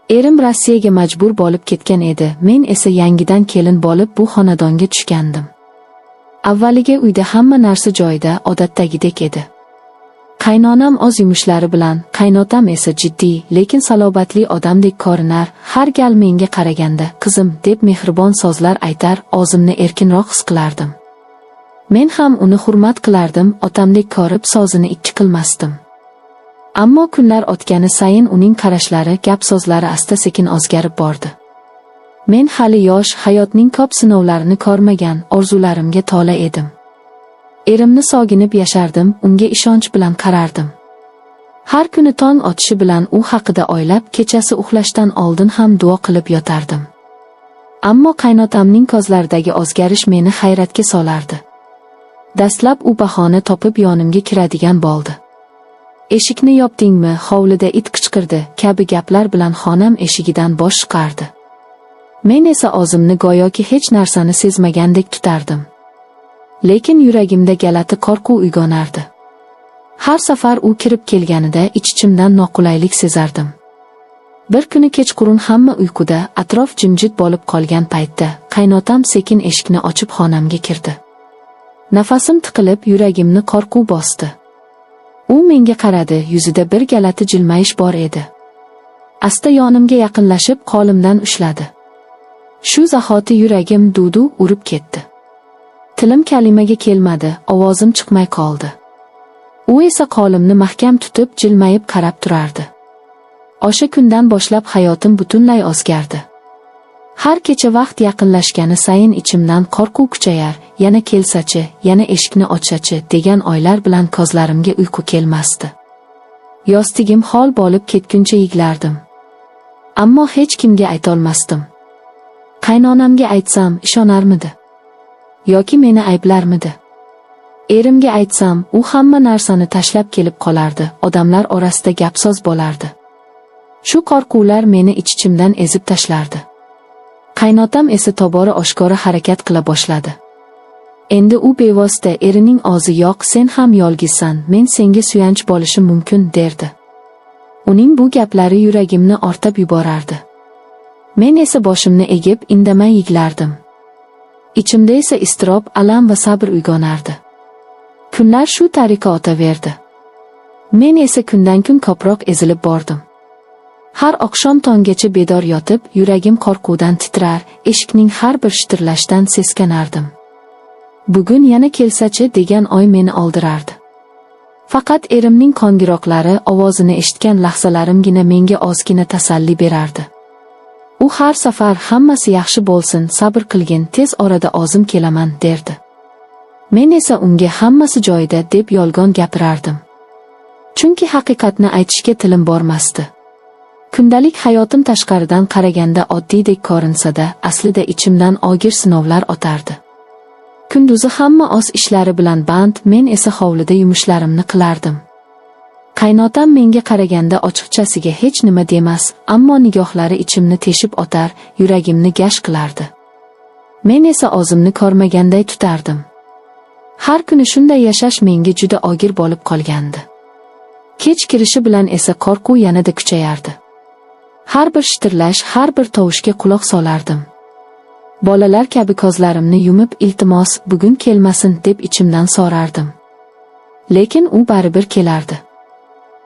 Erim Rossiyaga majbur bo'lib ketgan edi, men esa yangidan kelin bo'lib bu xonadonga tushgandim. Avvaliga uyda hamma narsa joyida, odatdagidek edi. Qaynonam oz yumushlari bilan, qaynotam esa jiddiy, lekin salobatli odamdek ko'rinar, har gal menga qaraganda "qizim" deb mehribon so'zlar aytar, o'zimni erkinroq his qilardim. Men ham uni hurmat qilardim, otamdek ko'rib so'zini ikki qilmasdim. Ammo kunlar o'tgani sayin uning qarashlari, gap-so'zlari asta-sekin o'zgarib bordi. Men hali yosh, hayotning ko'p sinovlarini ko'rmagan, orzularimga to'la edim. Erimni sog'inib yashardim, unga ishonch bilan qarardim. Har kuni tong otishi bilan u haqida o'ylab, kechasi uxlashdan oldin ham duo qilib yotardim. Ammo qaynotamning ko'zlaridagi o'zgarish meni hayratga solardi. Dastlab u bahona topib yonimga kiradigan bo'ldi. "Eshikni yopdingmi, hovlida it qichqirdi" kabi gaplar bilan xonam eshigidan bosh chiqardi. Men esa o'zimni go'yoki hech narsani sezmagandek tutardim. Lekin yuragimda galati qo'rquv uyg'onardi. Har safar u kirib kelganida ich-ichimdan noqulaylik sezardim. Bir kuni kechqurun hamma uyquda, atrof jimjit bo'lib qolgan paytda qaynotam sekin eshikni ochib xonamga kirdi. Nafasim tiqilib, yuragimni qo'rquv bosdi. U menga qaradi, yuzida bir galati jilmayish bor edi. Asta yonimga yaqinlashib qo'limdan ushladi. Shu zahoti yuragim duv-duv urib ketdi. Tilim kalimaga kelmadi, ovozim chiqmay qoldi. U esa qo'limni mahkam tutib, jilmayib qarab turardi. O'sha kundan boshlab hayotim butunlay o'zgardi. Har kecha vaqt yaqinlashgani sayin ichimdan qo'rquv kuchayar, yana kelsachi, yana eshikni ochsachi degan o'ylar bilan ko'zlarimga uyqu kelmasdi. Yostigim hol bo'lib ketguncha yiglardim. Ammo hech kimga aytolmasdim. Qaynonamga aytsam ishonarmidi? Yoki meni ayblarmidi? Erimga aytsam, u hamma narsani tashlab kelib qolardi, odamlar orasida gap-so'z bo'lardi. Shu qo'rquvlar meni ich-ichimdan ezib tashlardi. Qaynotam esa tobora oshkora harakat qila boshladi. Endi u bevosita erining o'zi "yo'q, sen ham yolg'izsan, men senga suyanch bo'lishim mumkin" derdi. Uning bu gaplari yuragimni ortab yuborardi. Men esa boshimni egib, indamay yiglardim. Ichimda esa iztirob, alam va sabr uyg'onardi. Kunlar shu tariqa o'taverdi. Men esa kundan-kun ko'proq ezilib bordim. Har oqshom tonggacha bedor yotib, yuragim qo'rquvdan titrar, eshikning har bir shitirlashdan seskanardim. Bugun yana kelsachi degan o'y meni oldirardi. Faqat erimning qo'ng'iroqlari, ovozini eshitgan lahzalarimgina menga ozgina tasalli berardi. U har safar "hammasi yaxshi bo'lsin, sabr qilgin, tez orada o'zim kelaman" derdi. Men esa unga "hammasi joyida" deb yolg'on gapirardim. Chunki haqiqatni aytishga tilim bormasdi. Kundalik hayotim tashqaridan qaraganda oddiydek ko'rinsa-da, aslida ichimdan og'ir sinovlar o'tardi. Kunduzi hamma o'z ishlari bilan band, men esa hovlida yumushlarimni qilardim. Qaynotam menga qaraganda ochiqchasiga hech nima demas, ammo nigohlari ichimni teshib o'tar, yuragimni gash qilardi. Men esa o'zimni ko'rmaganday tutardim. Har kuni shunday yashash menga juda og'ir bo'lib qolgandi. Kech kirishi bilan esa qo'rquv yanada kuchayardi. Har bir shitirlash, har bir tovushga quloq solardim. Bolalar kabi ko'zlarimni yumib, "iltimos, bugun kelmasin" deb ichimdan so'rardim. Lekin u baribir kelardi.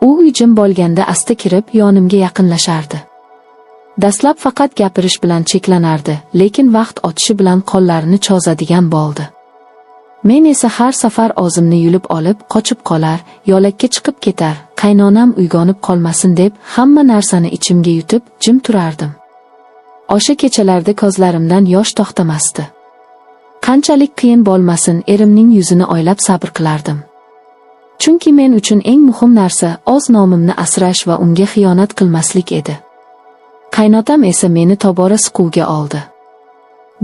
U uy jim bo'lganda asta kirib, yonimga yaqinlashardi. Dastlab faqat gapirish bilan cheklanardi, lekin vaqt o'tishi bilan qo'llarini cho'zadigan bo'ldi. Men esa har safar o'zimni yulib olib, qochib qolar, yo'lakka chiqib ketar, qaynonam uyg'onib qolmasin deb hamma narsani ichimga yutib, jim turardim. O'sha kechalarda ko'zlarimdan yosh to'xtamasdi. Qanchalik qiyin bo'lmasin, erimning yuzini o'ylab sabr qilardim. Chunki men uchun eng muhim narsa o'z nomimni asrash va unga xiyonat qilmaslik edi. Qaynotam esa meni tobora siquvga oldi.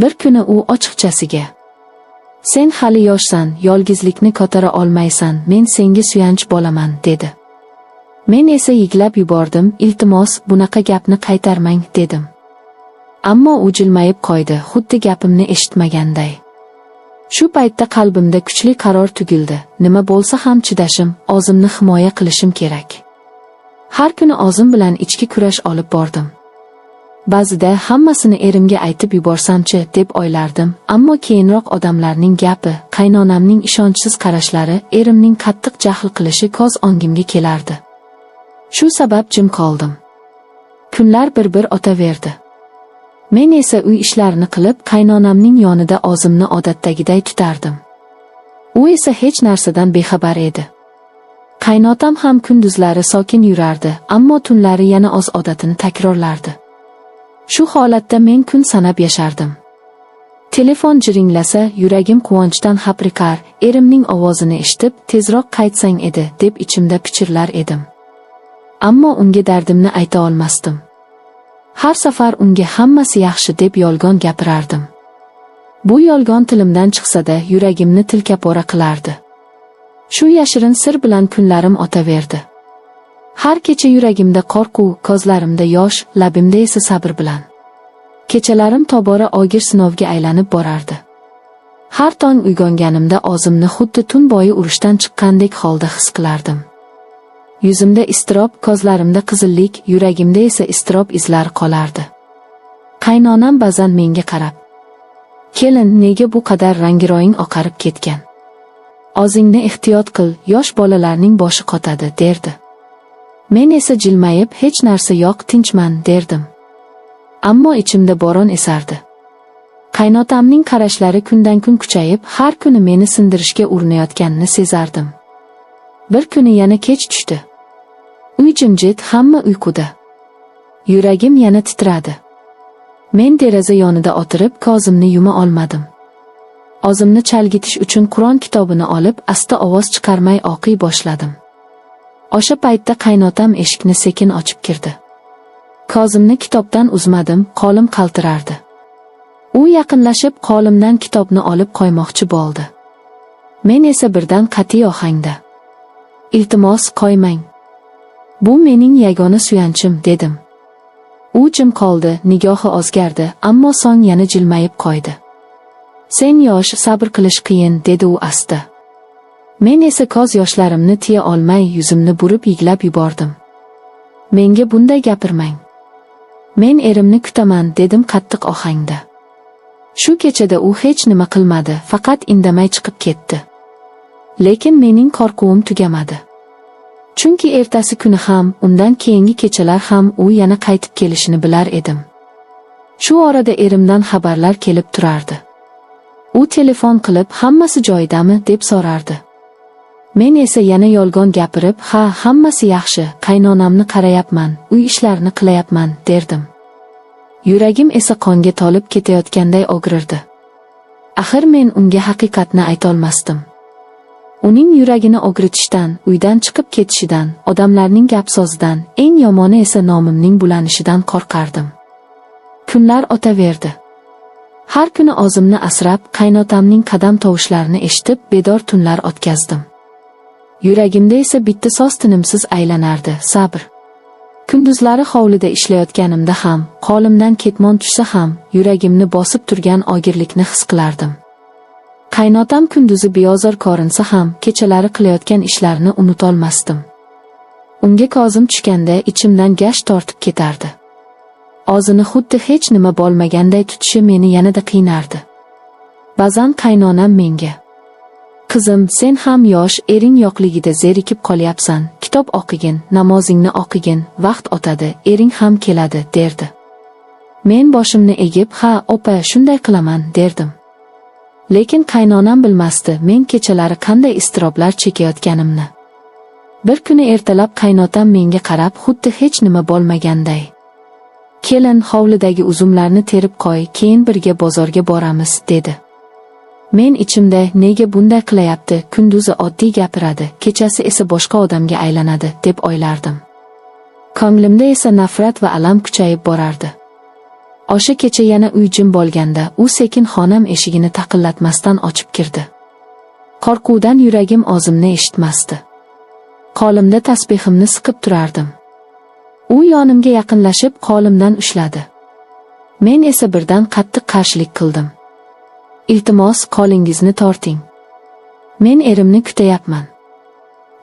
Bir kuni u ochiqchasiga "Sen hali yoshsan, yolg'izlikni ko'tara olmaysan, men senga suyanch bo'laman" dedi. Men esa yiglab yubordim, "Iltimos, bunaqa gapni qaytarmang" dedim. Ammo u jilmayib qo'ydi, xuddi gapimni eshitmaganday. Shu paytda qalbimda kuchli qaror tugildi. Nima bo'lsa ham chidashim, o'zimni himoya qilishim kerak. Har kuni o'zim bilan ichki kurash olib bordim. Ba'zida hammasini erimga aytib yuborsamchi deb o'ylardim, ammo keyinroq odamlarning gapi, qaynonamning ishonchsiz qarashlari, erimning qattiq jahl qilishi ko'z o'ngimga kelardi. Shu sabab jim qoldim. Kunlar bir o'taverdi. Men esa uy ishlarini qilib, qaynonamning yonida o'zimni odatdagiday tutardim. U esa hech narsadan bexabar edi. Qaynotam ham kunduzlari sokin yurardi, ammo tunlari yana o'z odatini takrorlardi. Shu holatda men kun sanab yashardim. Telefon jiringlasa, yuragim quvonchdan hapriqar, erimning ovozini eshitib, tezroq qaytsang edi, deb ichimda pichirlar edim. Ammo unga dardimni ayta olmasdim. Har safar unga hammasi yaxshi deb yolg'on gapirardim. Bu yolg'on tilimdan chiqsa-da, yuragimni tilkapora qilardi. Shu yashirin sir bilan kunlarim o'taverdi. Har kecha yuragimda qo'rquv, ko'zlarimda yosh, labimda esa sabr bilan. Kechalarim tobora og'ir sinovga aylanib borardi. Har tong uyg'onganimda o'zimni xuddi tun bo'yi urushdan chiqqandek holda his qilardim. Yuzimda iztirob, ko'zlarimda qizillik, yuragimda esa iztirob izlari qolardi. Qaynonam ba'zan menga qarab, "Kelin, nega bu qadar rangiroying oqarib ketgan? O'zingni ehtiyot qil, yosh bolalarning boshi qotadi", derdi. Men esa jilmayib, "Hech narsa yo'q, tinchman", derdim. Ammo ichimda bo'ron esardi. Qaynotamning qarashlari kundan kun kuchayib, har kuni meni sindirishga urinayotganini sezardim. Bir kuni yana kech tushdi. Uy jimjit, hamma uyquda. Yuragim yana titradi. Men deraza yonida o'tirib, ko'zimni yuma olmadim. O'zimni chalgitish uchun Qur'on kitobini olib, asta ovoz chiqarmay o'qiy boshladim. O'sha paytda qaynotam eshikni sekin ochib kirdi. Ko'zimni kitobdan uzmadim, qo'lim qaltirardi. U yaqinlashib, qo'limdan kitobni olib qo'ymoqchi bo'ldi. Men esa birdan qat'iy ohangda, "Iltimos, qo'ymang. Bu mening yagona suyanchim", dedim. U jim qoldi, nigohi o'zgardi, ammo so'ng yana jilmayib qo'ydi. "Sen yosh, sabr qilish qiyin", dedi u asta. Men esa ko'z yoshlarimni tiya olmay, yuzimni burib yig'lab yubordim. "Menga bunday gapirmang. Men erimni kutaman", dedim qattiq ohangda. Shu kechada u hech nima qilmadi, faqat indamay chiqib ketdi. Lekin mening qo'rquvim tugamadi. Chunki ertasi kuni ham, undan keyingi kechalar ham u yana qaytib kelishini bilar edim. Shu orada erimdan xabarlar kelib turardi. U telefon qilib, "Hammasi joyidami?" deb so'rardi. Men esa yana yolg'on gapirib, "Ha, hammasi yaxshi, qaynonamni qarayapman, uy ishlarini qilayapman", derdim. Yuragim esa qonga to'lib ketayotganday og'rirdi. Axir men unga haqiqatni ayta olmasdim. Uning yuragini og'ritishdan, uydan chiqib ketishidan, odamlarning gap-so'zidan, eng yomoni esa nomimning bulanishidan qo'rqardim. Kunlar o'taverdi. Har kuni o'zimni asrab, qaynotamning qadam tovushlarini eshitib, bedor tunlar o'tkazdim. Yuragimda esa bitta so'z tinimsiz aylanardi, sabr. Kunduzlari hovlida ishlayotganimda ham, qo'limdan ketmon tushsa ham, yuragimni bosib turgan og'irlikni his qilardim. Qaynotam kunduzi beozor ko'rinsa ham, kechalari qilayotgan ishlarini unutolmasdim. Unga ko'zim tushganda ichimdan gash tortib ketardi. O'zini xuddi hech nima bo'lmaganday tutishi meni yanada qiynardi. Ba'zan qaynonam menga, "Qizim, sen ham yosh, ering yo'qligida zerikib qolyapsan, kitob o'qigin, namozingni o'qigin, vaqt o'tadi, ering ham keladi", derdi. Men boshimni egib, "Ha, opa, shunday qilaman", derdim. Lekin qaynonam bilmasdi men kechalari qanday iztiroblar chekayotganimni. Bir kuni ertalab qaynotam menga qarab, xuddi hech nima bo'lmaganday, "Kelin, hovlidagi uzumlarni terib qo'y, keyin birga bozorga boramiz", dedi. Men ichimda, nega bunday qilayapti, kunduzi oddiy gapiradi, kechasi esa boshqa odamga aylanadi, deb o'ylardim. Ko'nglimda esa nafrat va alam kuchayib borardi. O'sha kecha yana uy jim bo'lganda, u sekin xonam eshigini taqillatmasdan ochib kirdi. Qo'rquvdan yuragim o'zimni eshitmasdi. Qo'limda tasbihimni siqib turardim. U yonimga yaqinlashib, qo'limdan ushladi. Men esa birdan qattiq qarshilik qildim. "Iltimos, qo'lingizni torting. Men erimni kutayapman",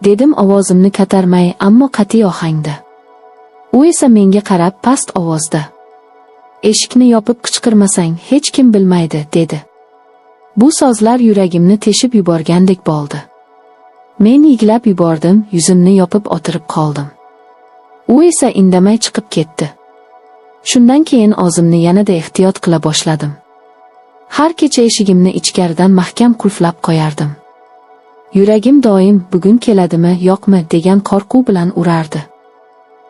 dedim ovozimni ko'tarmay, ammo qat'iy ohangda. U esa menga qarab past ovozda, Eshikni yopib qichqirmasang hech kim bilmaydi, dedi. Bu so'zlar yuragimni teshib yuborgandek bo'ldi. Men yiglab yubordim, yuzimni yopib o'tirib qoldim. U esa indamay chiqib ketdi. Shundan keyin o'zimni yanada ehtiyot qila boshladim. Har kecha eshigimni ichkaridan mahkam qulflab qo'yardim. Yuragim doim bugun keladimi, yo'qmi degan qo'rquv bilan urardi.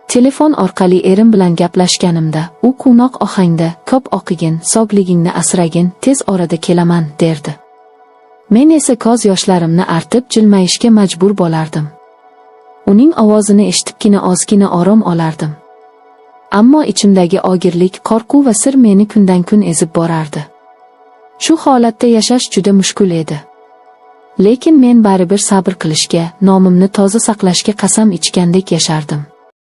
Telefon orqali erim bilan gaplashganimda, u quvnoq ohangda, ko'p o'qigin, sog'ligingni asragin, tez orada kelaman, derdi. Men esa ko'z yoshlarimni artib jilmayishga majbur bo'lardim. Uning ovozini eshitibgina ozgina orom olardim. Ammo ichimdagi og'irlik, qo'rquv va sir meni kundan-kun ezib borardi. Shu holatda yashash juda mushkul edi. Lekin men baribir sabr qilishga, nomimni toza saqlashga qasam ichgandek yashardim.